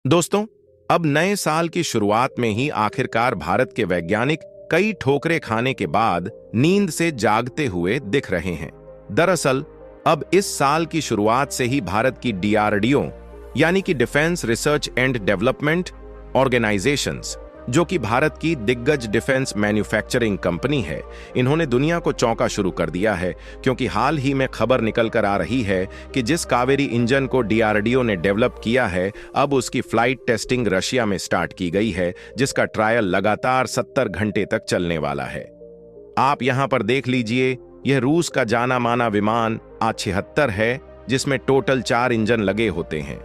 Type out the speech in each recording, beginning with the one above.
दोस्तों, अब नए साल की शुरुआत में ही आखिरकार भारत के वैज्ञानिक कई ठोकरें खाने के बाद नींद से जागते हुए दिख रहे हैं। दरअसल अब इस साल की शुरुआत से ही भारत की डीआरडीओ यानी कि defence research and development organisations, जो कि भारत की दिग्गज डिफेंस मैन्युफैक्चरिंग कंपनी है, इन्होंने दुनिया को चौंका शुरू कर दिया है। क्योंकि हाल ही में खबर निकल कर आ रही है कि जिस कावेरी इंजन को डीआरडीओ ने डेवलप किया है, अब उसकी फ्लाइट टेस्टिंग रशिया में स्टार्ट की गई है, जिसका ट्रायल लगातार 70 घंटे तक चलने वाला है। आप यहां पर देख लीजिए, यह रूस का जाना माना विमान A-76 है, जिसमें टोटल 4 इंजन लगे होते हैं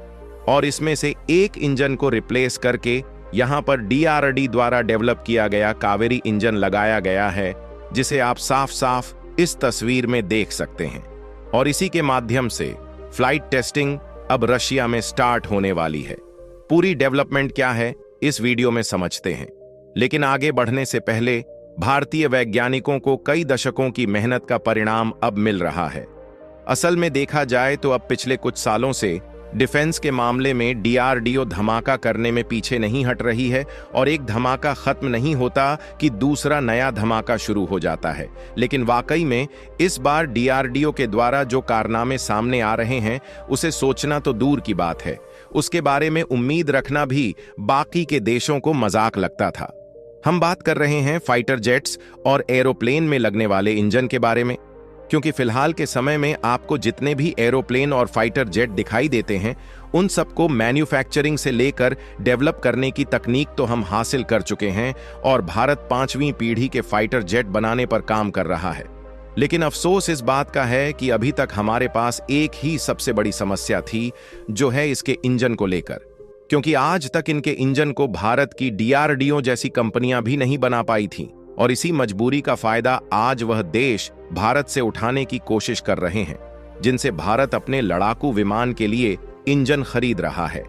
और इसमें से एक इंजन को रिप्लेस करके यहां पर डीआरडी द्वारा डेवलप किया गया कावेरी इंजन लगाया गया है, जिसे आप साफ साफ इस तस्वीर में देख सकते हैं। और इसी के माध्यम से फ्लाइट टेस्टिंग अब रशिया में स्टार्ट होने वाली है। पूरी डेवलपमेंट क्या है, इस वीडियो में समझते हैं। लेकिन आगे बढ़ने से पहले भारतीय वैज्ञानिकों को कई दशकों की मेहनत का परिणाम अब मिल रहा है। असल में देखा जाए तो अब पिछले कुछ सालों से डिफेंस के मामले में डीआरडीओ धमाका करने में पीछे नहीं हट रही है और एक धमाका खत्म नहीं होता कि दूसरा नया धमाका शुरू हो जाता है। लेकिन वाकई में इस बार डीआरडीओ के द्वारा जो कारनामे सामने आ रहे हैं, उसे सोचना तो दूर की बात है, उसके बारे में उम्मीद रखना भी बाकी के देशों को मजाक लगता था। हम बात कर रहे हैं फाइटर जेट्स और एरोप्लेन में लगने वाले इंजन के बारे में। क्योंकि फिलहाल के समय में आपको जितने भी एरोप्लेन और फाइटर जेट दिखाई देते हैं, उन सबको मैन्युफैक्चरिंग से लेकर डेवलप करने की तकनीक तो हम हासिल कर चुके हैं और भारत 5वीं पीढ़ी के फाइटर जेट बनाने पर काम कर रहा है। लेकिन अफसोस इस बात का है कि अभी तक हमारे पास एक ही सबसे बड़ी समस्या थी, जो है इसके इंजन को लेकर। क्योंकि आज तक इनके इंजन को भारत की डीआरडीओ जैसी कंपनियां भी नहीं बना पाई थीं और इसी मजबूरी का फायदा आज वह देश भारत से उठाने की कोशिश कर रहे हैं, जिनसे भारत अपने लड़ाकू विमान के लिए इंजन खरीद रहा है।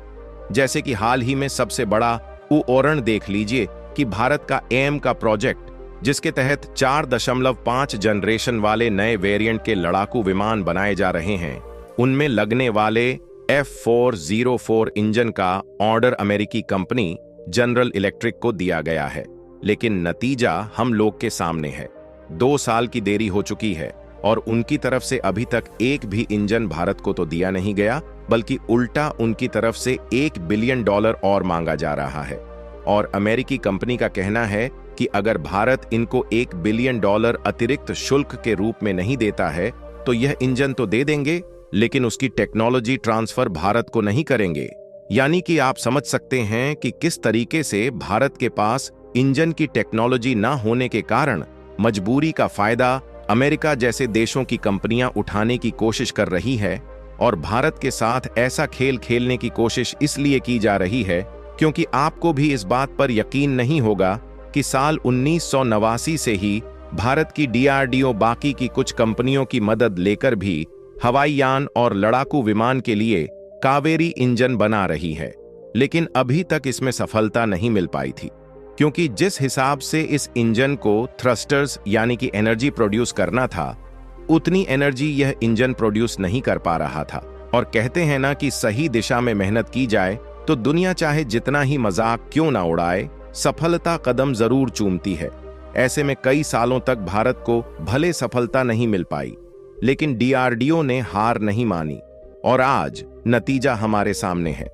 जैसे कि हाल ही में सबसे बड़ा उड़ान देख लीजिए कि भारत का एम का प्रोजेक्ट, जिसके तहत 4.5 जनरेशन वाले नए वेरिएंट के लड़ाकू विमान बनाए जा रहे हैं, उनमें लगने वाले F404 इंजन का ऑर्डर अमेरिकी कंपनी जनरल इलेक्ट्रिक को दिया गया है। लेकिन नतीजा हम लोग के सामने है। 2 साल की देरी हो चुकी है और उनकी तरफ से अभी तक एक भी इंजन भारत को तो दिया नहीं गया, बल्कि उल्टा उनकी तरफ से $1 बिलियन और मांगा जा रहा है। और अमेरिकी कंपनी का कहना है कि अगर भारत इनको $1 बिलियन अतिरिक्त शुल्क के रूप में नहीं देता है, तो यह इंजन तो दे देंगे, लेकिन उसकी टेक्नोलॉजी ट्रांसफर भारत को नहीं करेंगे। यानी कि आप समझ सकते हैं कि किस तरीके से भारत के पास इंजन की टेक्नोलॉजी ना होने के कारण मजबूरी का फायदा अमेरिका जैसे देशों की कंपनियां उठाने की कोशिश कर रही है। और भारत के साथ ऐसा खेल खेलने की कोशिश इसलिए की जा रही है क्योंकि आपको भी इस बात पर यकीन नहीं होगा कि साल 1989 से ही भारत की डीआरडीओ बाकी की कुछ कंपनियों की मदद लेकर भी हवाई यान और लड़ाकू विमान के लिए कावेरी इंजन बना रही है। लेकिन अभी तक इसमें सफलता नहीं मिल पाई थी, क्योंकि जिस हिसाब से इस इंजन को थ्रस्टर्स यानी कि एनर्जी प्रोड्यूस करना था, उतनी एनर्जी यह इंजन प्रोड्यूस नहीं कर पा रहा था। और कहते हैं ना कि सही दिशा में मेहनत की जाए तो दुनिया चाहे जितना ही मजाक क्यों ना उड़ाए, सफलता कदम जरूर चूमती है। ऐसे में कई सालों तक भारत को भले सफलता नहीं मिल पाई, लेकिन डीआरडीओ ने हार नहीं मानी और आज नतीजा हमारे सामने है।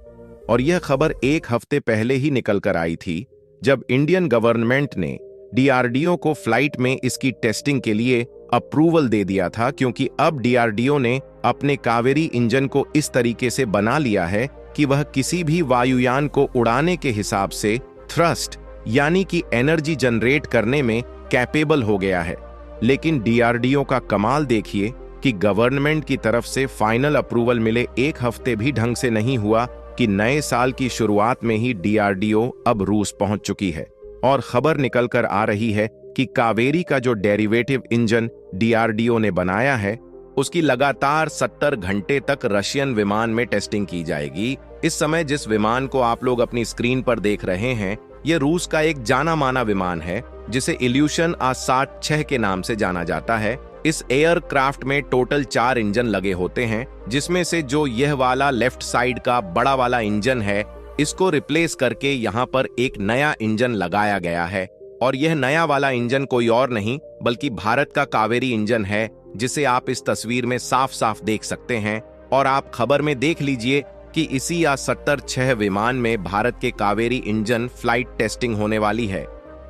और यह खबर एक हफ्ते पहले ही निकल कर आई थी, जब इंडियन गवर्नमेंट ने डीआरडीओ को फ्लाइट में इसकी टेस्टिंग के लिए अप्रूवल दे दिया था। क्योंकि अब डीआरडीओ ने अपने कावेरी इंजन को इस तरीके से बना लिया है कि वह किसी भी वायुयान को उड़ाने के हिसाब से थ्रस्ट यानी कि एनर्जी जनरेट करने में कैपेबल हो गया है। लेकिन डीआरडीओ का कमाल देखिए कि गवर्नमेंट की तरफ से फाइनल अप्रूवल मिले 1 हफ्ते भी ढंग से नहीं हुआ कि नए साल की शुरुआत में ही डीआरडीओ अब रूस पहुंच चुकी है। और खबर निकल कर आ रही है कि कावेरी का जो डेरिवेटिव इंजन डीआरडीओ ने बनाया है, उसकी लगातार 70 घंटे तक रशियन विमान में टेस्टिंग की जाएगी। इस समय जिस विमान को आप लोग अपनी स्क्रीन पर देख रहे हैं, यह रूस का एक जाना माना विमान है, जिसे इल्यूशन A-76 के नाम से जाना जाता है। इस एयरक्राफ्ट में टोटल 4 इंजन लगे होते हैं, जिसमें से जो यह वाला लेफ्ट साइड का बड़ा वाला इंजन है, इसको रिप्लेस करके यहाँ पर एक नया इंजन लगाया गया है और यह नया वाला इंजन कोई और नहीं बल्कि भारत का कावेरी इंजन है, जिसे आप इस तस्वीर में साफ साफ देख सकते हैं। और आप खबर में देख लीजिए कि इसी A-70-6 विमान में भारत के कावेरी इंजन फ्लाइट टेस्टिंग होने वाली है,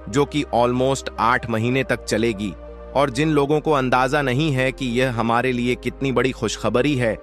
जो कि ऑलमोस्ट 8 महीने तक चलेगी। और जिन लोगों को अंदाजा नहीं है कि यह हमारे लिए कितनी बड़ी खुशखबरी है,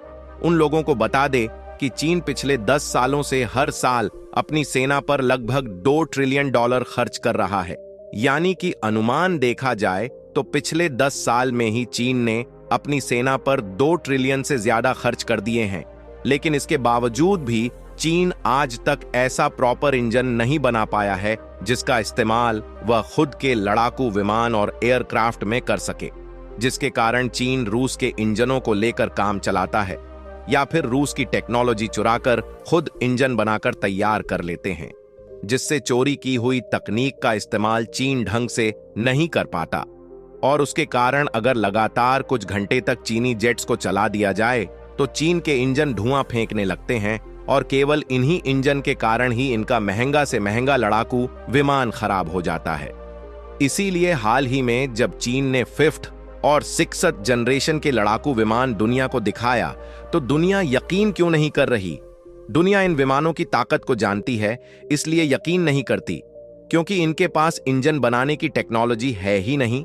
उन लोगों को बता दे कि चीन पिछले 10 सालों से हर साल अपनी सेना पर लगभग $2 ट्रिलियन खर्च कर रहा है। यानी कि अनुमान देखा जाए तो पिछले 10 साल में ही चीन ने अपनी सेना पर 2 ट्रिलियन से ज्यादा खर्च कर दिए हैं। लेकिन इसके बावजूद भी चीन आज तक ऐसा प्रॉपर इंजन नहीं बना पाया है जिसका इस्तेमाल वह खुद के लड़ाकू विमान और एयरक्राफ्ट में कर सके, जिसके कारण चीन रूस के इंजनों को लेकर काम चलाता है या फिर रूस की टेक्नोलॉजी चुराकर खुद इंजन बनाकर तैयार कर लेते हैं, जिससे चोरी की हुई तकनीक का इस्तेमाल चीन ढंग से नहीं कर पाता। और उसके कारण अगर लगातार कुछ घंटे तक चीनी जेट्स को चला दिया जाए तो चीन के इंजन धुआं फेंकने लगते हैं और केवल इन्हीं इंजन के कारण ही इनका महंगा से महंगा लड़ाकू विमान खराब हो जाता है। इसीलिए हाल ही में जब चीन ने 5th और 6th जनरेशन के लड़ाकू विमान दुनिया को दिखाया तो दुनिया यकीन क्यों नहीं कर रही। दुनिया इन विमानों की ताकत को जानती है, इसलिए यकीन नहीं करती, क्योंकि इनके पास इंजन बनाने की टेक्नोलॉजी है ही नहीं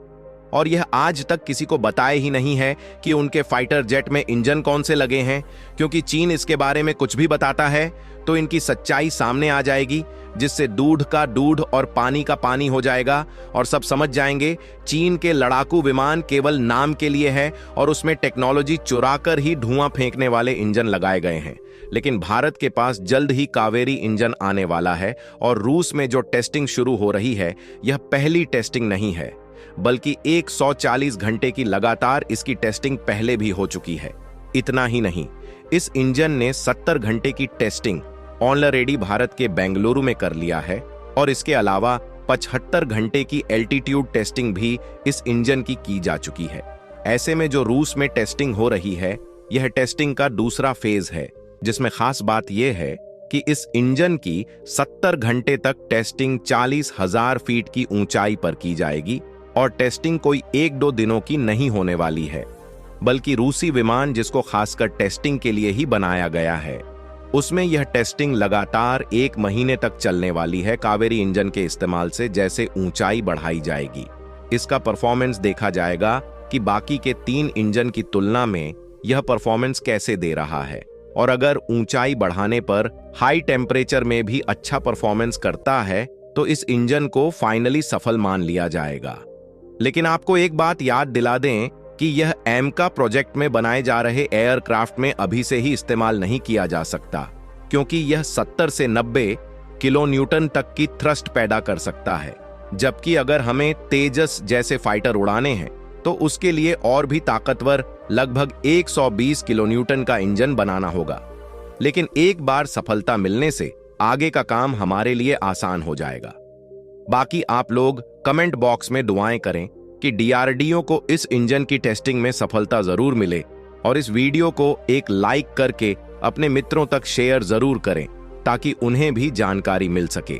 और यह आज तक किसी को बताए ही नहीं है कि उनके फाइटर जेट में इंजन कौन से लगे हैं। क्योंकि चीन इसके बारे में कुछ भी बताता है तो इनकी सच्चाई सामने आ जाएगी, जिससे दूध का दूध और पानी का पानी हो जाएगा और सब समझ जाएंगे चीन के लड़ाकू विमान केवल नाम के लिए है और उसमें टेक्नोलॉजी चुराकर ही धुआं फेंकने वाले इंजन लगाए गए हैं। लेकिन भारत के पास जल्द ही कावेरी इंजन आने वाला है और रूस में जो टेस्टिंग शुरू हो रही है यह पहली टेस्टिंग नहीं है, बल्कि 140 घंटे की लगातार इसकी टेस्टिंग पहले भी हो चुकी है। इतना ही नहीं, इस इंजन ने 70 घंटे की टेस्टिंग ऑलरेडी भारत के बेंगलुरु में कर लिया है और इसके अलावा 75 घंटे की एल्टीट्यूड टेस्टिंग भी इस इंजन की जा चुकी है। ऐसे में जो रूस में टेस्टिंग हो रही है यह टेस्टिंग का दूसरा फेज है, जिसमें खास बात यह है कि इस इंजन की 70 घंटे तक टेस्टिंग 40,000 फीट की ऊंचाई पर की जाएगी और टेस्टिंग कोई 1-2 दिनों की नहीं होने वाली है, बल्कि रूसी विमान जिसको खासकर टेस्टिंग के लिए ही बनाया गया है, उसमें यह टेस्टिंग लगातार 1 महीने तक चलने वाली है। कावेरी इंजन के इस्तेमाल से जैसे ऊंचाई बढ़ाई जाएगी, इसका परफॉर्मेंस देखा जाएगा कि बाकी के 3 इंजन की तुलना में यह परफॉर्मेंस कैसे दे रहा है। और अगर ऊंचाई बढ़ाने पर हाई टेम्परेचर में भी अच्छा परफॉर्मेंस करता है तो इस इंजन को फाइनली सफल मान लिया जाएगा। लेकिन आपको एक बात याद दिला दें कि यह एमका प्रोजेक्ट में बनाए जा रहे एयरक्राफ्ट में अभी से ही इस्तेमाल नहीं किया जा सकता, क्योंकि यह 70 से 90 किलो न्यूटन तक की थ्रस्ट पैदा कर सकता है, जबकि अगर हमें तेजस जैसे फाइटर उड़ाने हैं तो उसके लिए और भी ताकतवर लगभग 120 किलो न्यूटन का इंजन बनाना होगा। लेकिन एक बार सफलता मिलने से आगे का काम हमारे लिए आसान हो जाएगा। बाकी आप लोग कमेंट बॉक्स में दुआएं करें कि डीआरडीओ को इस इंजन की टेस्टिंग में सफलता जरूर मिले और इस वीडियो को एक लाइक करके अपने मित्रों तक शेयर जरूर करें ताकि उन्हें भी जानकारी मिल सके।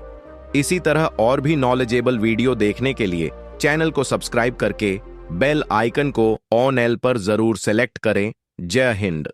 इसी तरह और भी नॉलेजेबल वीडियो देखने के लिए चैनल को सब्सक्राइब करके बेल आइकन को ऑन एल पर जरूर सेलेक्ट करें। जय हिंद।